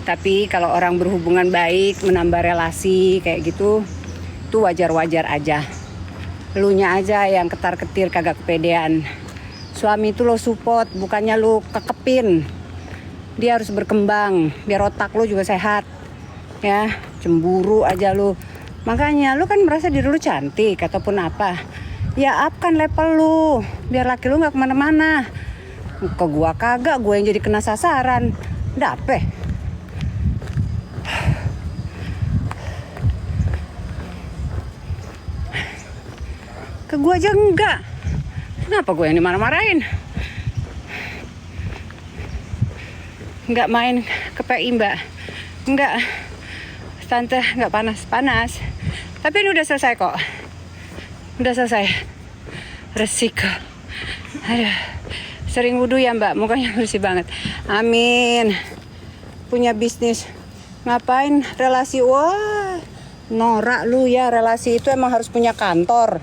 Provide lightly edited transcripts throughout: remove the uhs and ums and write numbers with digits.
Tapi kalau orang berhubungan baik, menambah relasi kayak gitu, itu wajar-wajar aja. Elunya aja yang ketar-ketir kagak kepedean. Suami itu lo support, bukannya lo kekepin. Dia harus berkembang, biar otak lo juga sehat. Ya, cemburu aja lo. Makanya lo kan merasa diri lo cantik ataupun apa. Ya upkan level lo, biar laki lo gak kemana-mana. Ke gua kagak, gua yang jadi kena sasaran. Dapet. Ke gua aja enggak. Kenapa gue yang dimarah-marahin? Enggak main ke PI mbak. Enggak. Tante enggak panas-panas. Tapi ini udah selesai kok. Udah selesai. Resiko. Aduh. Sering wudhu ya mbak. Mukanya bersih banget. Amin. Punya bisnis. Ngapain relasi? Wah. Norak lu ya. Relasi itu emang harus punya kantor.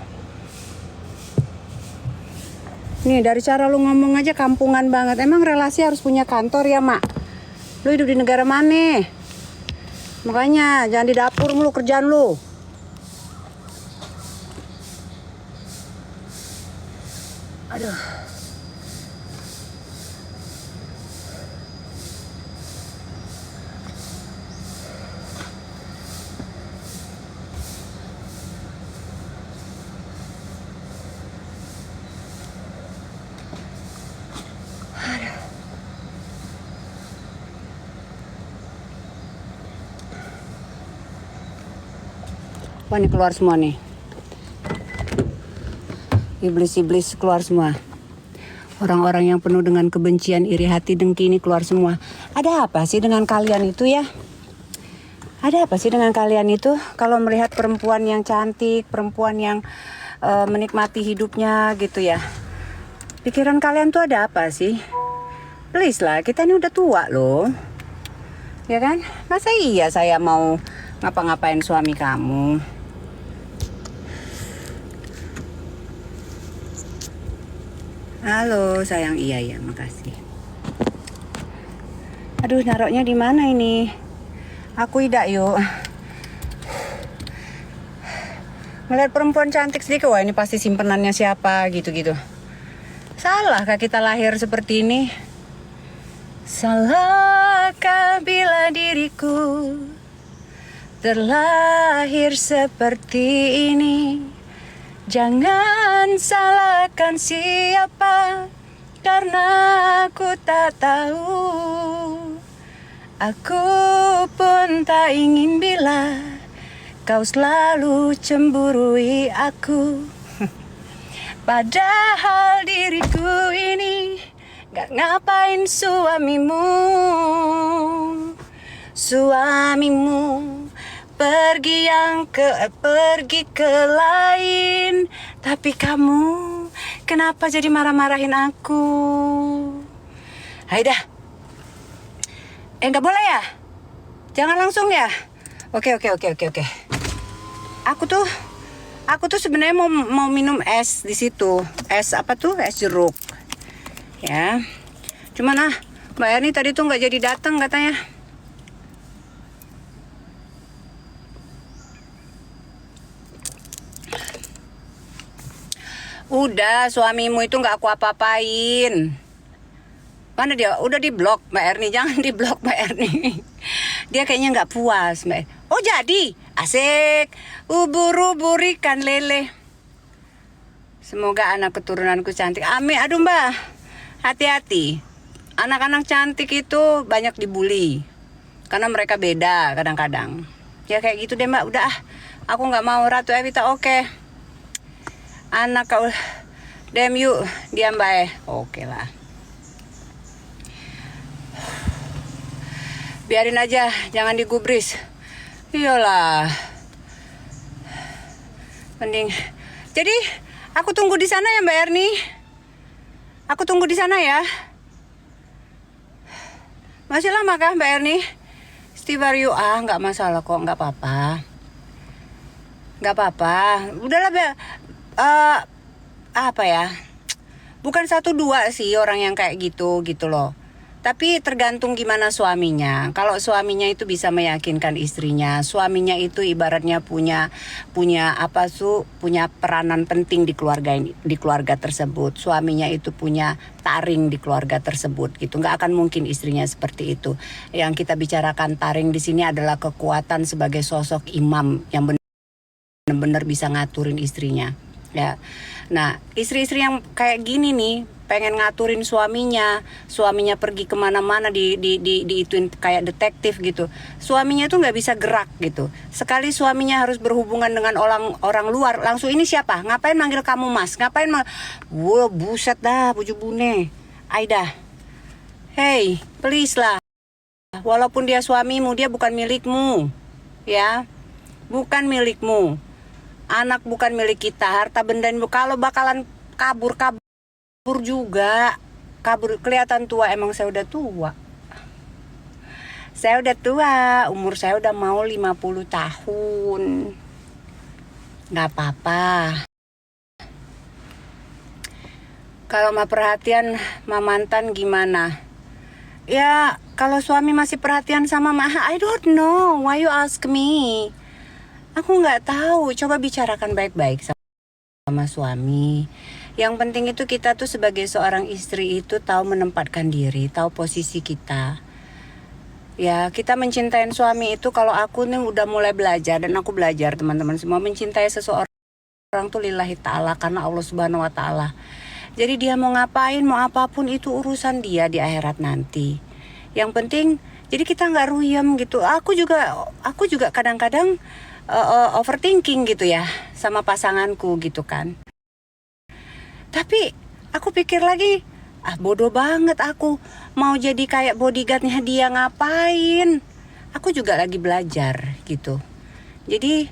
Nih dari cara lu ngomong aja kampungan banget. Emang relasi harus punya kantor ya mak? Lu hidup di negara mana? Makanya jangan di dapur mulu kerjaan lu. Aduh. Wah nih keluar semua nih. Iblis-iblis keluar semua. Orang-orang yang penuh dengan kebencian, iri hati, dengki ini keluar semua. Ada apa sih dengan kalian itu ya? Ada apa sih dengan kalian itu? Kalau melihat perempuan yang cantik, perempuan yang menikmati hidupnya gitu ya. Pikiran kalian tuh ada apa sih? Please lah, kita ini udah tua loh. Ya kan? Masa iya saya mau ngapa-ngapain suami kamu? Halo sayang, iya makasih. Aduh naroknya di mana ini? Aku idak yuk. Ngeliat perempuan cantik sedikit, wah ini pasti simpenannya siapa gitu-gitu. Salahkah kita lahir seperti ini? Salahkah bila diriku terlahir seperti ini? Jangan salahkan siapa, karena aku tak tahu. Aku pun tak ingin bila kau selalu cemburui aku. Padahal diriku ini gak ngapain suamimu. Pergi ke lain. Tapi kamu kenapa jadi marah-marahin aku? Haidah. Gak boleh ya? Jangan langsung ya? Oke. Aku tuh sebenarnya mau minum es di situ. Es apa tuh? Es jeruk. Ya. Cuman Mbak Erni tadi tuh nggak jadi datang katanya. Udah, suamimu itu nggak aku apa-apain. Mana dia? Udah diblok Mbak Erni. Jangan diblok Mbak Erni. Dia kayaknya nggak puas Mbak Erni. Oh jadi? Asik. Ubur-ubur ikan lele. Semoga anak keturunanku cantik. Amin. Aduh Mbak, hati-hati. Anak-anak cantik itu banyak dibully. Karena mereka beda kadang-kadang. Ya kayak gitu deh Mbak. Udah aku nggak mau Ratu Evita. Oke. Anak kau dem yuk. Diam Mbak. Oke lah. Biarin aja, jangan digubris. Iyalah. Mending. Jadi, aku tunggu di sana ya Mbak Erni. Aku tunggu di sana ya. Masih lama kah Mbak Erni? Istighfar yuk. Nggak masalah kok, nggak apa-apa. Nggak apa-apa. Udahlah Mbak. Apa ya? Bukan 1 2 sih orang yang kayak gitu loh. Tapi tergantung gimana suaminya. Kalau suaminya itu bisa meyakinkan istrinya, suaminya itu ibaratnya punya punya peranan penting di keluarga tersebut. Suaminya itu punya taring di keluarga tersebut gitu. Nggak akan mungkin istrinya seperti itu. Yang kita bicarakan taring di sini adalah kekuatan sebagai sosok imam yang benar-benar bisa ngaturin istrinya. Ya. Nah, istri-istri yang kayak gini nih pengen ngaturin suaminya pergi kemana-mana diituin kayak detektif gitu. Suaminya tuh nggak bisa gerak gitu. Sekali suaminya harus berhubungan dengan orang luar, langsung ini siapa? Ngapain manggil kamu mas? Wah buset dah buju bune. Aida, hey please lah. Walaupun dia suamimu, dia bukan milikmu, ya, bukan milikmu. Anak bukan milik kita, harta benda kalau bakalan kabur juga. Kabur kelihatan tua, emang saya udah tua. Saya udah tua, umur saya udah mau 50 tahun. Gak apa-apa. Kalau mah perhatian sama mantan gimana? Ya, kalau suami masih perhatian sama I don't know, why you ask me? Aku nggak tahu, coba bicarakan baik-baik sama suami. Yang penting itu kita tuh sebagai seorang istri itu tahu menempatkan diri, tahu posisi kita. Ya, kita mencintai suami itu, kalau aku nih udah mulai belajar, dan aku belajar teman-teman semua, mencintai seseorang tuh lillahi ta'ala, karena Allah subhanahu wa ta'ala. Jadi dia mau ngapain, mau apapun itu urusan dia di akhirat nanti. Yang penting, jadi kita nggak ruyem gitu. Aku juga kadang-kadang overthinking gitu ya sama pasanganku gitu kan. Tapi aku pikir lagi, bodoh banget aku mau jadi kayak bodyguardnya dia, ngapain? Aku juga lagi belajar gitu. Jadi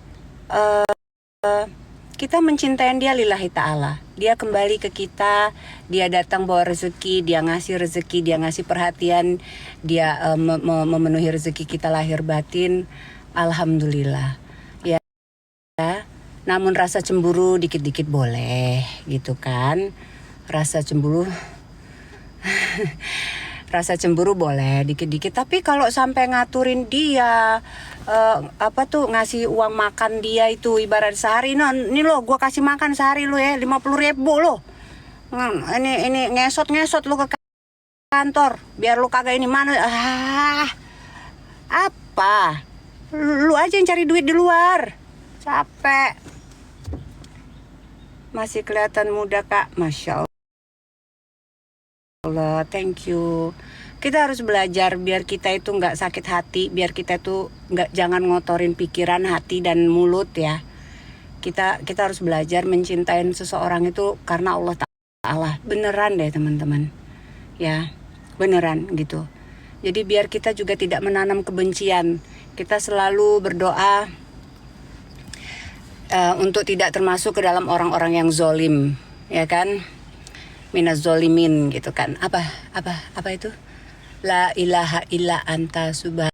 kita mencintai dia lillahi ta'ala. Dia kembali ke kita, dia datang bawa rezeki, dia ngasih rezeki, dia ngasih perhatian, dia memenuhi rezeki kita lahir batin. Alhamdulillah. Namun rasa cemburu dikit-dikit boleh gitu kan. Rasa cemburu boleh dikit-dikit. Tapi kalau sampai ngaturin dia, ngasih uang makan dia itu ibarat sehari, ini lo gua kasih makan sehari lo ya 50.000 lo. Ini ngesot lo ke kantor biar lo kagak ini mana. Apa? Lu aja yang cari duit di luar. Capek. Masih kelihatan muda kak, Masya Allah, thank you. Kita harus belajar biar kita itu nggak sakit hati, biar kita itu jangan ngotorin pikiran, hati dan mulut ya. Kita harus belajar mencintai seseorang itu karena Allah Ta'ala. Beneran deh teman-teman, ya beneran gitu. Jadi biar kita juga tidak menanam kebencian, kita selalu berdoa untuk tidak termasuk ke dalam orang-orang yang zolim, ya kan? Minaz zolimin gitu kan? Apa itu? La ilaha illa anta subhanaka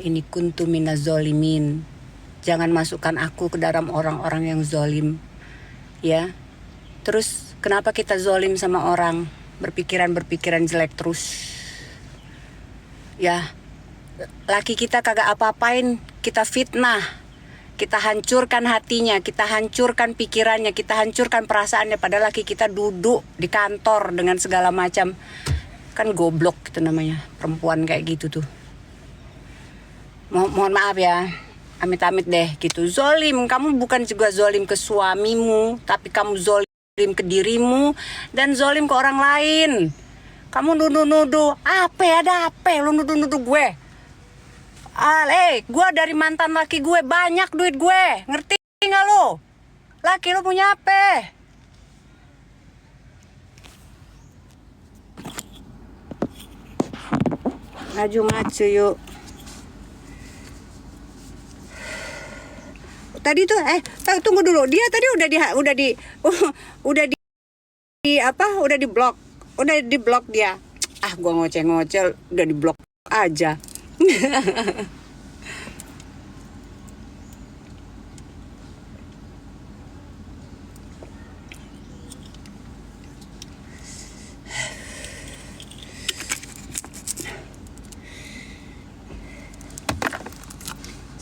ini kuntu minaz zolimin. Jangan masukkan aku ke dalam orang-orang yang zolim, ya. Terus kenapa kita zolim sama orang? Berpikiran jelek terus, ya. Laki kita kagak apa-apain, kita fitnah. Kita hancurkan hatinya, kita hancurkan pikirannya, kita hancurkan perasaannya. Padahal laki kita duduk di kantor dengan segala macam. Kan goblok gitu namanya, perempuan kayak gitu tuh. Mohon maaf ya, amit-amit deh gitu. Zolim, kamu bukan juga zolim ke suamimu, tapi kamu zolim ke dirimu dan zolim ke orang lain. Kamu nuduh-nuduh, ada apa lu nuduh-nuduh gue? Gue dari mantan laki gue banyak duit gue, ngerti nggak lo? Laki lo punya apa? Maju yuk. Tadi tuh tunggu dulu, dia tadi udah di blok dia. Gua ngoceh-ngoceh udah di blok aja.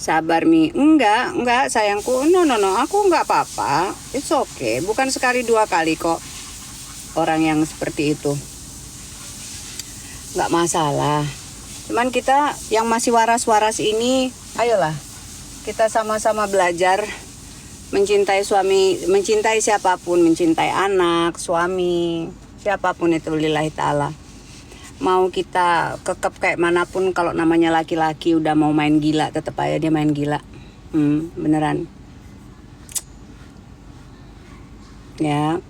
Sabar Mi. Enggak sayangku. No, aku enggak apa-apa. It's okay. Bukan sekali dua kali kok orang yang seperti itu. Enggak masalah. Cuman kita yang masih waras-waras ini, ayolah kita sama-sama belajar mencintai suami, mencintai siapapun, mencintai anak, suami, siapapun itu lillahi ta'ala. Mau kita kekep kayak manapun, kalau namanya laki-laki udah mau main gila, tetap aja dia main gila. Beneran. Ya,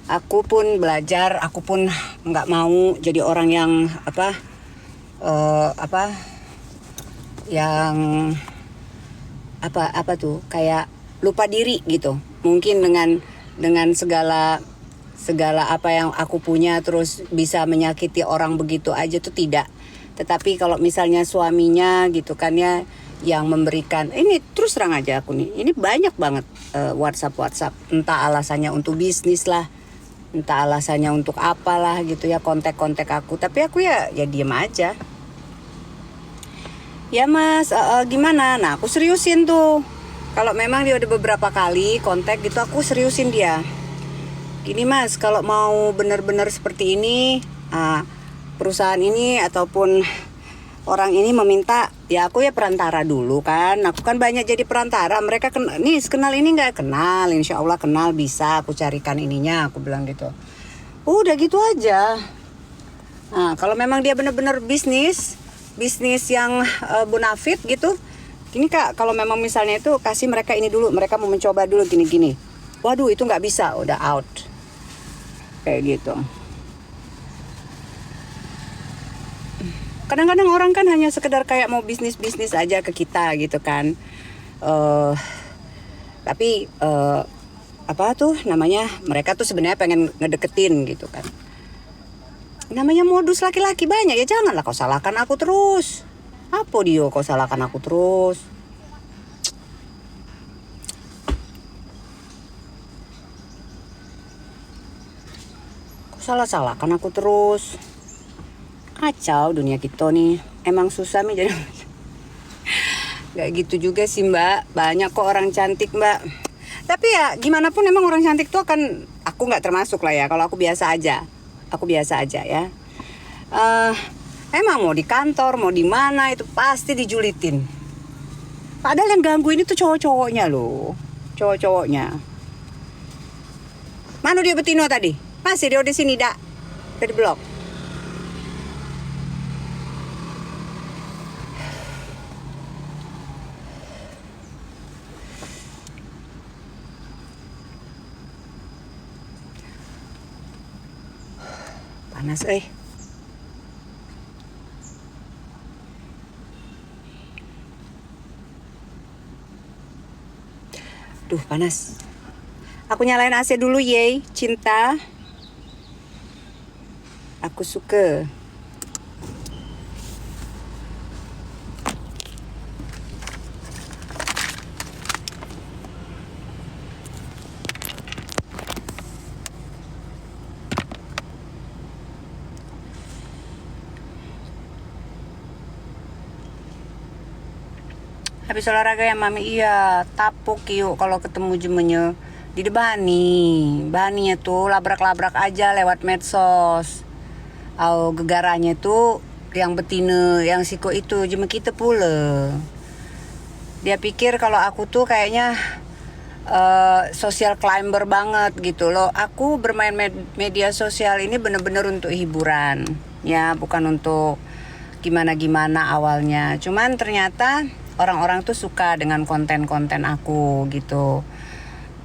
aku pun belajar, aku pun nggak mau jadi orang yang yang kayak lupa diri gitu. Mungkin dengan segala apa yang aku punya terus bisa menyakiti orang begitu aja tuh tidak. Tetapi kalau misalnya suaminya gitu kan ya, yang memberikan, ini terus terang aja aku nih, ini banyak banget WhatsApp, entah alasannya untuk bisnis lah, entah alasannya untuk apalah gitu ya, kontak aku, tapi aku ya diem aja. Ya mas, gimana? Nah aku seriusin tuh, kalau memang dia udah beberapa kali kontak gitu, aku seriusin dia. Gini mas, kalau mau benar-benar seperti ini, perusahaan ini ataupun orang ini meminta, ya aku ya perantara dulu kan. Aku kan banyak jadi perantara. Mereka kenal ini nggak kenal, insya Allah kenal, bisa aku carikan ininya, aku bilang gitu. Udah gitu aja. Nah kalau memang dia benar-benar bisnis yang bonafit gitu, gini kak, kalau memang misalnya itu kasih mereka ini dulu, mereka mau mencoba dulu gini. Waduh itu nggak bisa, udah out. Kayak gitu. Kadang-kadang orang kan hanya sekedar kayak mau bisnis aja ke kita gitu kan. Tapi mereka tuh sebenarnya pengen ngedeketin gitu kan. Namanya modus laki-laki banyak, ya janganlah kau salahkan aku terus. Apa dia kau salahkan aku terus? Salah-salahkan aku terus. Kacau dunia kita nih. Emang susah nih jadi. Gak gitu juga sih mbak. Banyak kok orang cantik mbak. Tapi ya gimana pun emang orang cantik tuh akan, aku gak termasuk lah ya. Kalau aku biasa aja. Ya. Emang mau di kantor, mau di mana itu pasti dijulitin. Padahal yang gangguin itu cowok-cowoknya loh. Cowok-cowoknya. Mana dia Betino tadi? Masih dia udah sini dak. Udah di blok. Panas Duh panas. Aku nyalain AC dulu ye, cinta. Aku suka. Habis olahraga ya mami, iya tapuk yuk kalau ketemu jemennya di Baninya tuh labrak-labrak aja lewat medsos. Gegaranya tuh yang betina, yang siko itu jeme kita pula. Dia pikir kalau aku tuh kayaknya social climber banget gitu loh. Aku bermain media sosial ini bener-bener untuk hiburan, ya bukan untuk gimana-gimana awalnya. Cuman ternyata orang-orang tuh suka dengan konten-konten aku gitu.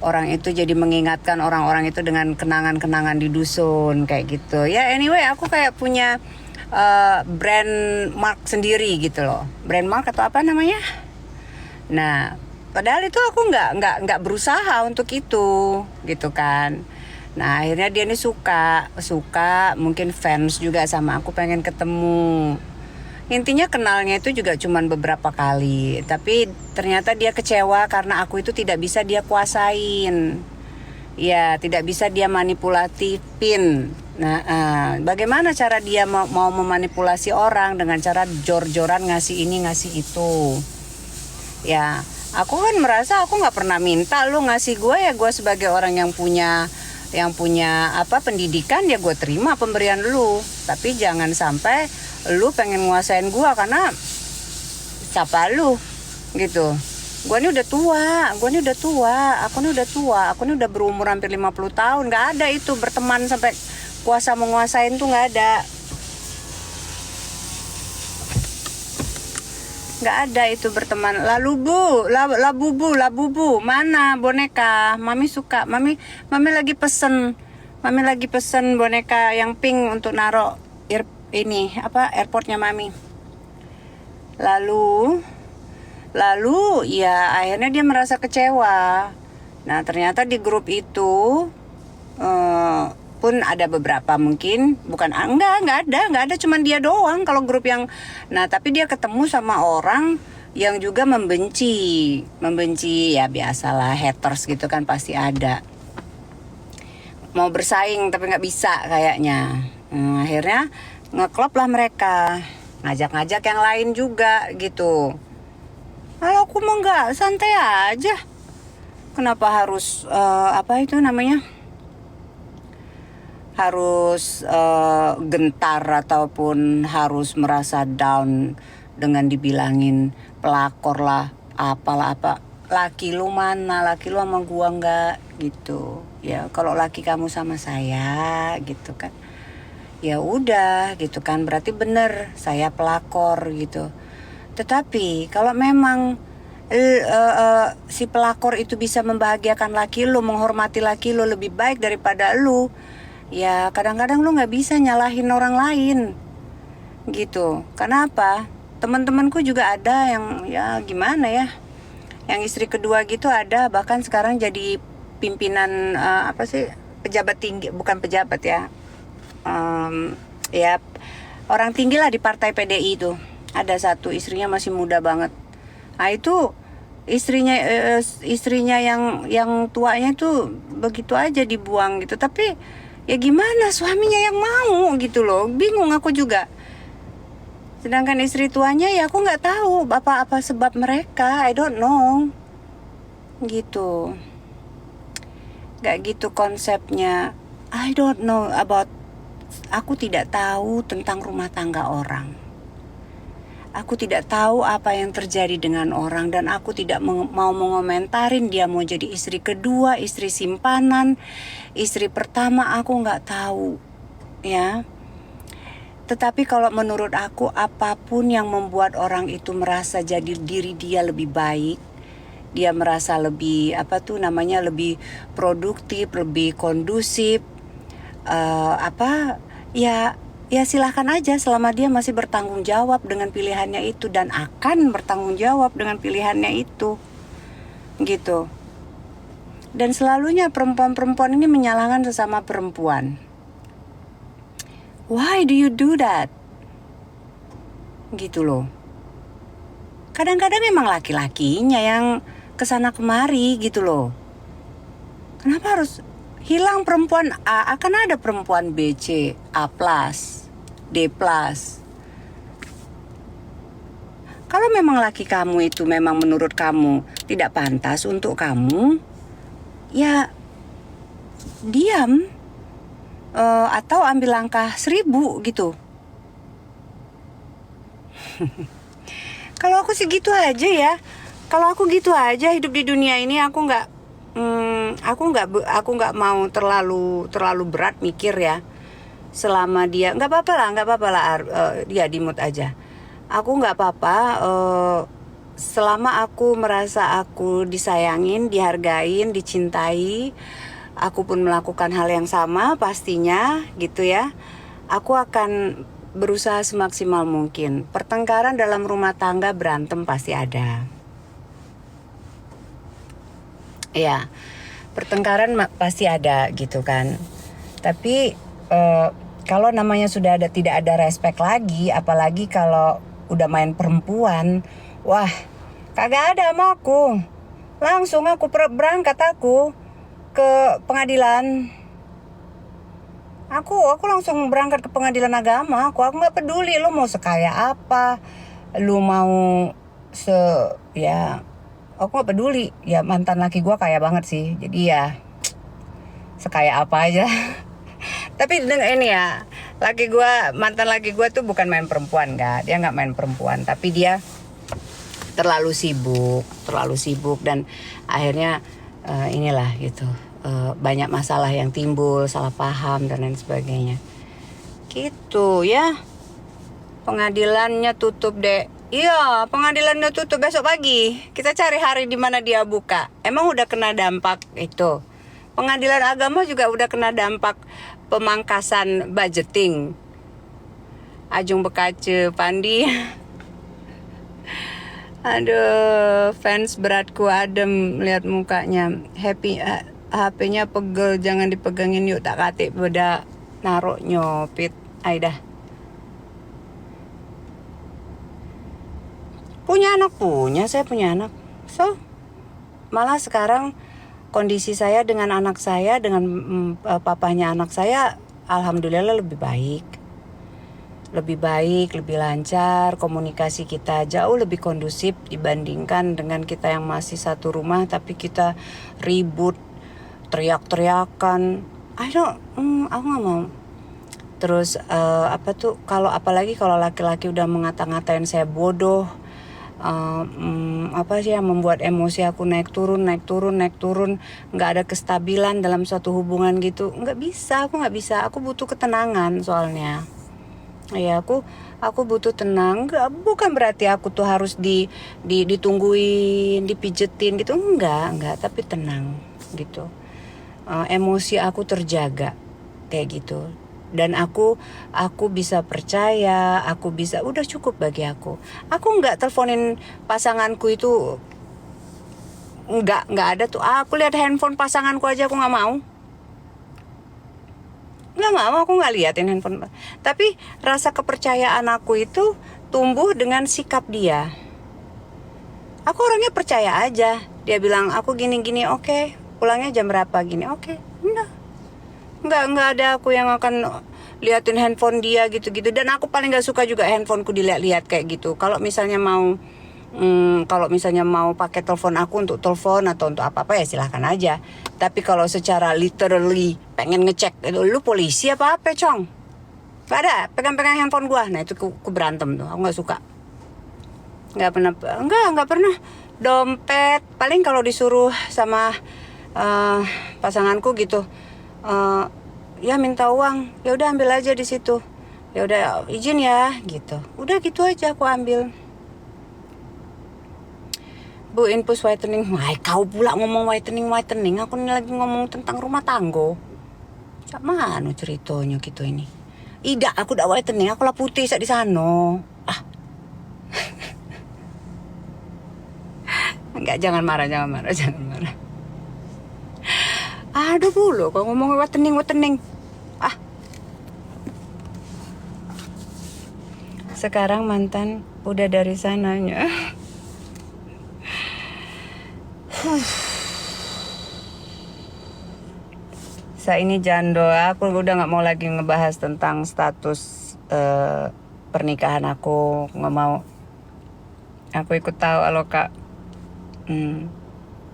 Orang itu jadi mengingatkan orang-orang itu dengan kenangan-kenangan di dusun kayak gitu. Ya anyway, aku kayak punya brand mark sendiri gitu loh. Brand mark atau apa namanya? Nah, padahal itu aku nggak berusaha untuk itu gitu kan. Nah akhirnya dia nih suka, mungkin fans juga sama aku, pengen ketemu. Intinya kenalnya itu juga cuman beberapa kali, tapi ternyata dia kecewa karena aku itu tidak bisa dia kuasain. Ya, tidak bisa dia manipulatifin. Nah, bagaimana cara dia mau memanipulasi orang dengan cara jor-joran ngasih ini ngasih itu. Ya, aku kan merasa aku nggak pernah minta lu ngasih gue, ya gue sebagai orang yang punya apa pendidikan, ya gue terima pemberian lu. Tapi jangan sampai lu pengen nguasain gue, karena siapa lu gitu. Gue ini udah tua, aku ini udah tua, aku ini udah berumur hampir 50 tahun. Nggak ada itu berteman sampai kuasa menguasain tuh, nggak ada. Nggak ada itu berteman. Lalu bu, labubu, mana boneka? Mami suka, mami lagi pesen boneka yang pink untuk naro ini apa airportnya mami. Lalu ya akhirnya dia merasa kecewa. Nah ternyata di grup itu pun ada beberapa, mungkin bukan nggak ada cuman dia doang kalau grup yang. Nah tapi dia ketemu sama orang yang juga membenci ya, biasalah haters gitu kan, pasti ada. Mau bersaing tapi nggak bisa kayaknya. Akhirnya ngeklop lah mereka, ngajak-ngajak yang lain juga gitu. Kalau aku mau nggak, santai aja. Kenapa harus apa itu namanya, harus gentar ataupun harus merasa down dengan dibilangin pelakor lah, apalah apa. Laki lu mana? Laki lu sama gua nggak gitu. Ya kalau laki kamu sama saya gitu kan, ya udah gitu kan, berarti bener saya pelakor gitu. Tetapi kalau memang si pelakor itu bisa membahagiakan laki lu, menghormati laki lu lebih baik daripada lu, ya kadang-kadang lu nggak bisa nyalahin orang lain gitu. Kenapa? Teman-temanku juga ada yang ya gimana ya, yang istri kedua gitu ada, bahkan sekarang jadi pimpinan apa sih, pejabat tinggi, bukan pejabat ya, ya orang tinggi lah di partai PDI itu. Ada satu, istrinya masih muda banget. Nah itu istrinya yang tuanya itu begitu aja dibuang gitu. Tapi ya gimana, suaminya yang mau gitu loh. Bingung aku juga. Sedangkan istri tuanya ya aku nggak tahu apa sebab mereka. I don't know gitu. Nggak gitu konsepnya. I don't know about. Aku tidak tahu tentang rumah tangga orang. Aku tidak tahu apa yang terjadi dengan orang, dan aku tidak mau mengomentarin dia mau jadi istri kedua, istri simpanan, istri pertama, aku nggak tahu ya. Tetapi kalau menurut aku, apapun yang membuat orang itu merasa jadi diri dia lebih baik, dia merasa lebih lebih produktif, lebih kondusif, ya silahkan aja, selama dia masih bertanggung jawab dengan pilihannya itu dan akan bertanggung jawab dengan pilihannya itu gitu. Dan selalunya perempuan-perempuan ini menyalahkan sesama perempuan. Why do you do that? Gitu loh. Kadang-kadang memang laki-lakinya yang kesana kemari gitu loh. Kenapa harus hilang perempuan A, akan ada perempuan B, C, A+, D+. Kalau memang laki kamu itu memang menurut kamu tidak pantas untuk kamu, ya diam atau ambil langkah 1000 gitu. Kalau aku sih gitu aja ya. Kalau aku gitu aja hidup di dunia ini, aku nggak mau terlalu berat mikir ya. Selama dia nggak apa-apa lah, dia di-mute aja. Aku nggak apa-apa selama aku merasa aku disayangin, dihargain, dicintai. Aku pun melakukan hal yang sama pastinya gitu ya. Aku akan berusaha semaksimal mungkin. Pertengkaran dalam rumah tangga, berantem pasti ada. Ya, pertengkaran pasti ada gitu kan. Tapi kalau namanya sudah tidak ada respect lagi, apalagi kalau udah main perempuan, wah kagak ada sama aku. Langsung aku berangkat aku ke pengadilan. Aku langsung berangkat ke pengadilan agama. Aku nggak peduli lu mau sekaya apa, lu mau aku gak peduli. Ya mantan laki gue kaya banget sih, jadi ya sekaya apa aja. Tapi dengan ini ya, mantan laki gue tuh bukan main perempuan, dia nggak main perempuan, tapi dia terlalu sibuk dan akhirnya inilah gitu, banyak masalah yang timbul, salah paham dan lain sebagainya gitu ya. Pengadilannya tutup deh. Iya, pengadilannya tutup besok pagi. Kita cari hari di mana dia buka. Emang udah kena dampak itu. Pengadilan agama juga udah kena dampak pemangkasan budgeting. Ajung Bekace Pandi. Aduh, fans beratku adem lihat mukanya. Happy, HP-nya pegel, jangan dipegangin yuk, tak katik beda naruh nyopit. Aidah. Saya punya anak. So, malah sekarang kondisi saya dengan anak saya, dengan papahnya anak saya, alhamdulillah lebih baik. Lebih lancar, komunikasi kita jauh lebih kondusif dibandingkan dengan kita yang masih satu rumah tapi kita ribut, teriak-teriakan. Aku gak mau. Terus apalagi kalau laki-laki udah ngata-ngatain saya bodoh, apa sih yang membuat emosi aku naik turun, nggak ada kestabilan dalam suatu hubungan gitu. Aku nggak bisa, aku butuh ketenangan soalnya. Ya aku butuh tenang. Bukan berarti aku tuh harus ditungguin, dipijetin gitu, enggak, tapi tenang gitu. Emosi aku terjaga kayak gitu. Dan aku bisa percaya, udah cukup bagi aku. Aku nggak teleponin pasanganku itu, nggak ada tuh. Aku lihat handphone pasanganku aja aku nggak mau. Aku nggak liatin handphone. Tapi rasa kepercayaan aku itu tumbuh dengan sikap dia. Aku orangnya percaya aja. Dia bilang aku gini, oke. Pulangnya jam berapa gini, oke. Nggak ada aku yang akan liatin handphone dia gitu-gitu. Dan aku paling nggak suka juga handphoneku dilihat-lihat kayak gitu. Kalau misalnya mau pakai telepon aku untuk telepon atau untuk apa-apa ya silahkan aja. Tapi kalau secara literally pengen ngecek, lu polisi apa Cong? Gak ada, pegang-pegang handphone gua. Nah itu aku berantem tuh, aku nggak suka. Nggak pernah. Dompet paling kalau disuruh sama pasanganku gitu, ya minta uang, ya udah ambil aja di situ. Ya udah izin ya gitu. Udah gitu aja aku ambil. Bu, infus whitening. Wah, kau pula ngomong whitening. Aku ini lagi ngomong tentang rumah tangga. Cak mana ceritanya gitu ini? Ida, aku udah whitening. Aku lah putih sak di sana. Enggak, jangan marah. Aduh bulu, kau ngomong whitening. Sekarang mantan udah dari sananya. Saya ini jando, aku udah nggak mau lagi ngebahas tentang status pernikahan aku, nggak mau. Aku ikut tahu Aloka.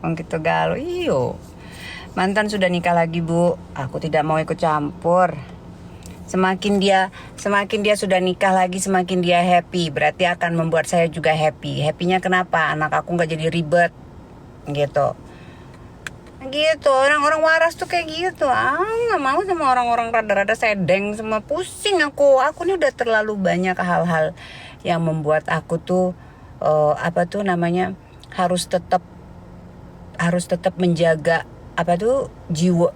Gitu galau. Iyo. Mantan sudah nikah lagi, Bu. Aku tidak mau ikut campur. Semakin dia sudah nikah lagi, semakin dia happy. Berarti akan membuat saya juga happy. Happynya kenapa? Anak aku nggak jadi ribet. Gitu, orang-orang waras tuh kayak gitu. Nggak mau sama orang-orang rada-rada sedeng, semua pusing aku ini udah terlalu banyak hal-hal yang membuat aku tuh harus tetap menjaga jiwa,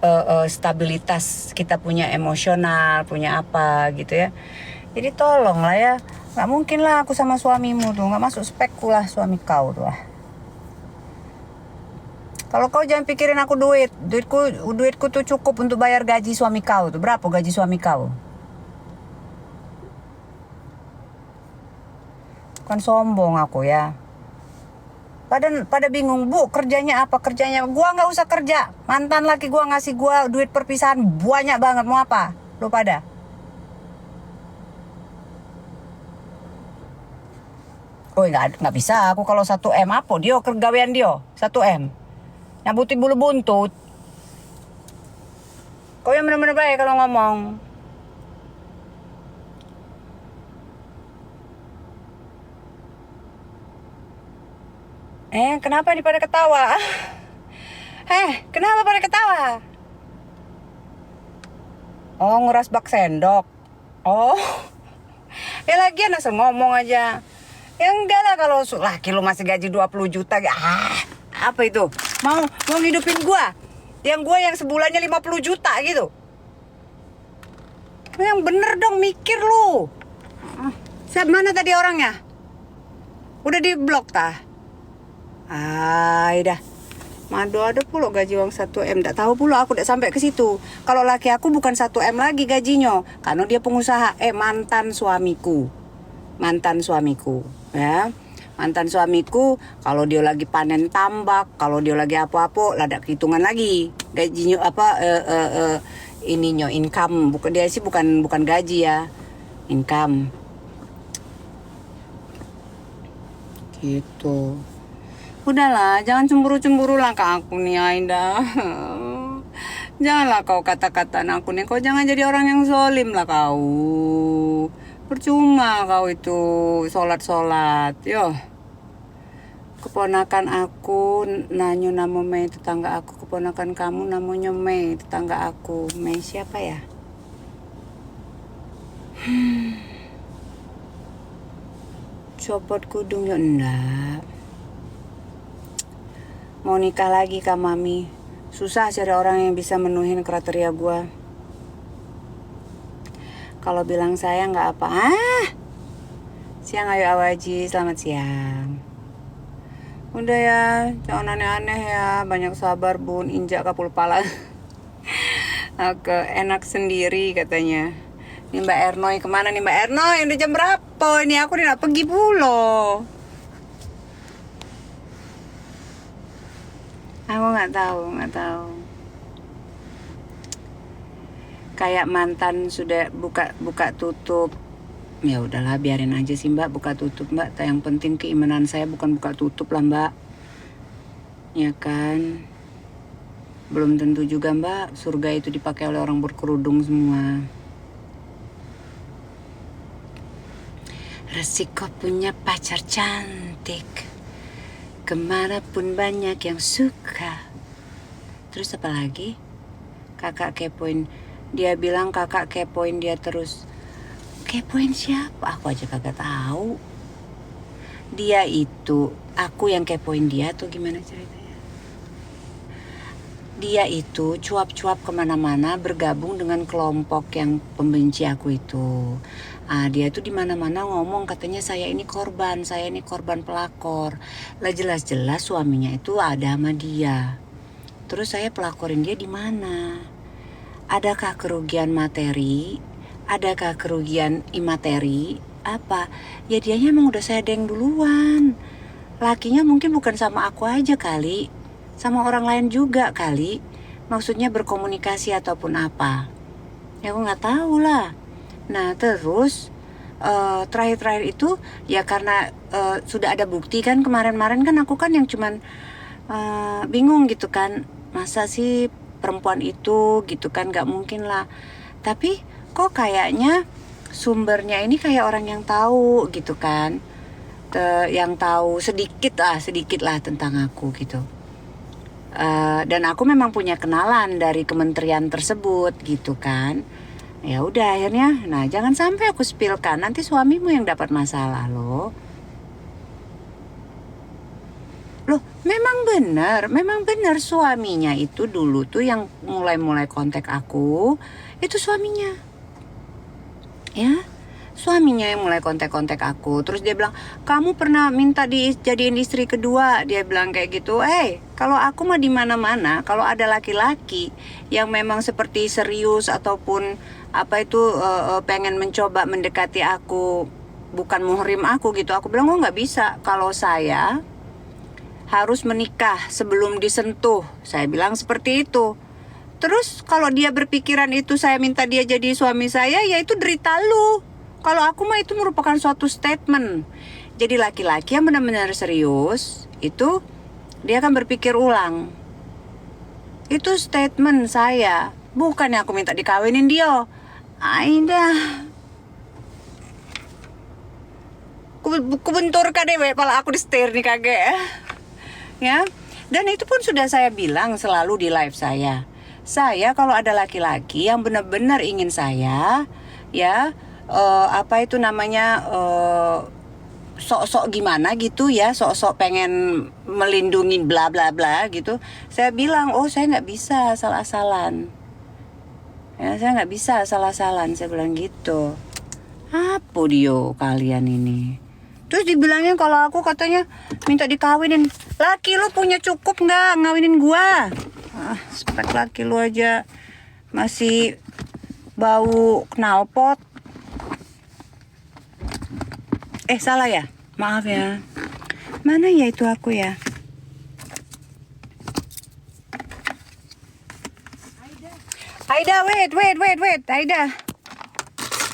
stabilitas kita, punya emosional, punya apa gitu ya. Jadi tolonglah ya, nggak mungkin lah aku sama suamimu tuh, nggak masuk spekku lah suami kau tuh lah. Kalau kau jangan pikirin aku duitku tuh cukup untuk bayar gaji suami kau tuh. Berapa gaji suami kau? Kan sombong aku ya. Pada bingung, Bu, kerjanya apa? Gua nggak usah kerja. Mantan laki gua ngasih gua duit perpisahan banyak banget. Mau apa? Lu pada Oh nggak bisa aku kalau 1 M apa dia kergawean dia 1 M. Nyambuti bulu buntut. Kau yang bener-bener baik kalau ngomong. Kenapa nih pada ketawa? Kenapa pada ketawa? Oh, nguras bak sendok. Oh. Ya lagian asal ngomong aja. Ya enggak lah kalau laki lu masih gaji 20 juta. Apa itu? Mau ngidupin gua? Yang sebulannya 50 juta gitu. Yang bener dong mikir lu. Siapa mana tadi orangnya? Udah di blok tah? Dah. Mado ada pula gaji uang 1 M. Tak tahu pula aku udah sampai ke situ. Kalau laki aku bukan 1 M lagi gajinya. Karena dia pengusaha. Mantan suamiku. Ya. Mantan suamiku kalau dia lagi panen tambak, kalau dia lagi apa-apa, ada hitungan lagi. Gajinya income. Dia sih bukan gaji ya. Income. Gitu. Udahlah, jangan cemburu-cemburu lah ke aku nih Aida. Janganlah kau kata-kataan aku nih. Kau jangan jadi orang yang zolim lah kau. Percuma kau itu sholat. Yo. Keponakan aku nanyo nama Mei tetangga aku. Keponakan kamu namanya Mei tetangga aku. Mei siapa ya? Copot kudung ya enggak. Mau nikah lagi Kak Mami. Susah cari orang yang bisa menuhin kriteria gua. Kalau bilang sayang gak apa. Siang ayo Awaji, selamat siang. Udah ya, jangan aneh-aneh ya. Banyak sabar bun, injak kapul pala. Enak sendiri katanya. Ini Mbak Ernoy kemana nih Mbak Ernoy? Udah jam berapa? Ini aku udah pergi pulau. Aku nggak tahu. Kayak mantan sudah buka tutup. Ya udahlah biarin aja sih Mbak buka tutup Mbak. Yang penting keimanan saya bukan buka tutup lah Mbak. Ya kan. Belum tentu juga Mbak surga itu dipakai oleh orang berkerudung semua. Resiko punya pacar cantik. Kemanapun banyak yang suka. Terus apa lagi? Kakak kepoin. Dia bilang kakak kepoin dia terus. Kepoin siapa? Aku aja kagak tahu. Dia itu, aku yang kepoin dia tuh gimana ceritanya? Dia itu cuap-cuap kemana-mana bergabung dengan kelompok yang pembenci aku itu. Dia tuh di mana-mana ngomong katanya saya ini korban pelakor. Lah jelas-jelas suaminya itu ada sama dia. Terus saya pelakorin dia di mana? Adakah kerugian materi? Adakah kerugian imateri? Apa? Ya dianya emang udah saya deng duluan. Lakinya mungkin bukan sama aku aja kali. Sama orang lain juga kali. Maksudnya berkomunikasi ataupun apa. Ya aku gak tahu lah. Nah terus terakhir-terakhir itu ya karena sudah ada bukti kan kemarin-kemarin kan aku kan yang cuman bingung gitu kan. Masa sih perempuan itu gitu kan gak mungkin lah. Tapi kok kayaknya sumbernya ini kayak orang yang tahu gitu kan. Yang tahu sedikit lah tentang aku gitu. Dan aku memang punya kenalan dari kementerian tersebut gitu kan. Ya udah akhirnya, nah jangan sampai aku spillkan, nanti suamimu yang dapat masalah loh. Loh, memang benar suaminya itu dulu tuh yang mulai kontak aku, itu suaminya. Ya, suaminya yang mulai kontak aku. Terus dia bilang, kamu pernah minta dijadiin istri kedua? Dia bilang kayak gitu. Kalau aku mah di mana-mana, kalau ada laki-laki yang memang seperti serius ataupun apa itu pengen mencoba mendekati aku, bukan muhrim aku gitu. Aku bilang, nggak bisa. Kalau saya harus menikah sebelum disentuh. Saya bilang seperti itu. Terus kalau dia berpikiran itu saya minta dia jadi suami saya, ya itu derita lu. Kalau aku mah itu merupakan suatu statement. jadi laki-laki yang benar-benar serius, itu dia akan berpikir ulang. Itu statement saya, bukannya aku minta dikawinin dia. Aida, kubenturkan deh pala aku di setir nih kagak. Ya, dan itu pun sudah saya bilang selalu di live saya. Saya kalau ada laki-laki yang benar-benar ingin saya, ya, apa itu namanya, sok-sok gimana gitu ya, sok-sok pengen melindungi bla bla bla gitu, saya bilang, oh saya nggak bisa asal-asalan. Ya, saya nggak bisa asal-asalan, saya bilang gitu. Apa dia kalian ini? Terus dibilangnya kalau aku katanya minta dikawinin. Laki lu punya cukup nggak ngawinin gua? Spek laki lu aja masih bau knalpot. Salah ya? Maaf ya. Mana ya itu aku ya? Aida, wait. Aida.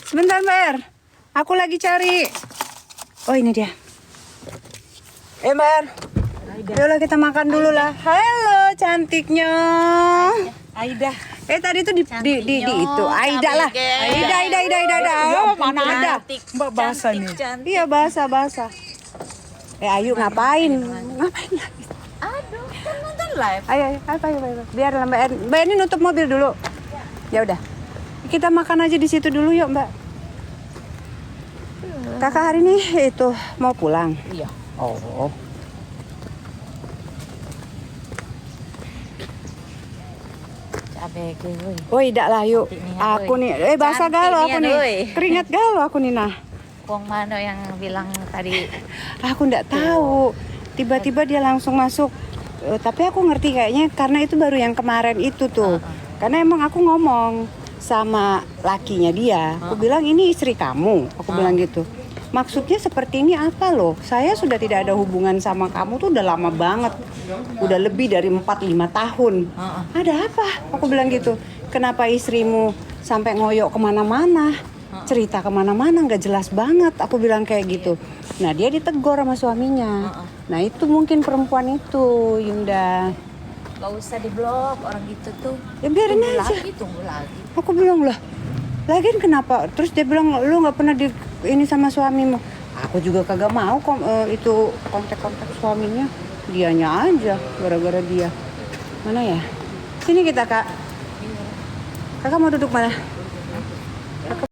Sebentar, Mer. Aku lagi cari. Oh, ini dia. Mer. Yaudah kita makan dulu lah. Halo, cantiknya. Aida. Tadi tuh di itu. Aida lah. Aida. Oh, mana ada? Mbak basah nih. Iya, basah. Ayu ngapain? Ngapain lagi? Aduh, kan nonton live. Ayo. Biar Mbak Erni nutup mobil dulu. Ya udah. Kita makan aja di situ dulu yuk, Mbak. Kakak hari ini itu mau pulang. Iya. Oh. Cabe gue. Oh, tidak lah yuk. Aku nih, basah galau aku nih. Keringat galau aku nih nah. Wong Mano yang bilang tadi. Aku nggak tahu. Tiba-tiba dia langsung masuk. Tapi aku ngerti kayaknya karena itu baru yang kemarin itu tuh. Karena emang aku ngomong sama lakinya dia. Aku bilang ini istri kamu. Aku bilang gitu. Maksudnya seperti ini apa loh? Saya sudah tidak ada hubungan sama kamu tuh udah lama banget. Udah lebih dari 4-5 tahun. Ada apa? Aku bilang gitu. Kenapa istrimu sampai ngoyok kemana-mana? Cerita kemana-mana nggak jelas banget. Aku bilang kayak gitu. Nah dia ditegur sama suaminya. Nah itu mungkin perempuan itu, Yunda. Gak usah diblok orang gitu tuh. Ya biarin aja. Tunggu lagi. Aku bilang lah. Lagian kenapa? Terus dia bilang lu nggak pernah ini sama suamimu. Aku juga kagak mau itu kontak suaminya. Dianya aja gara-gara dia. Mana ya? Sini kita kak. Kakak mau duduk mana?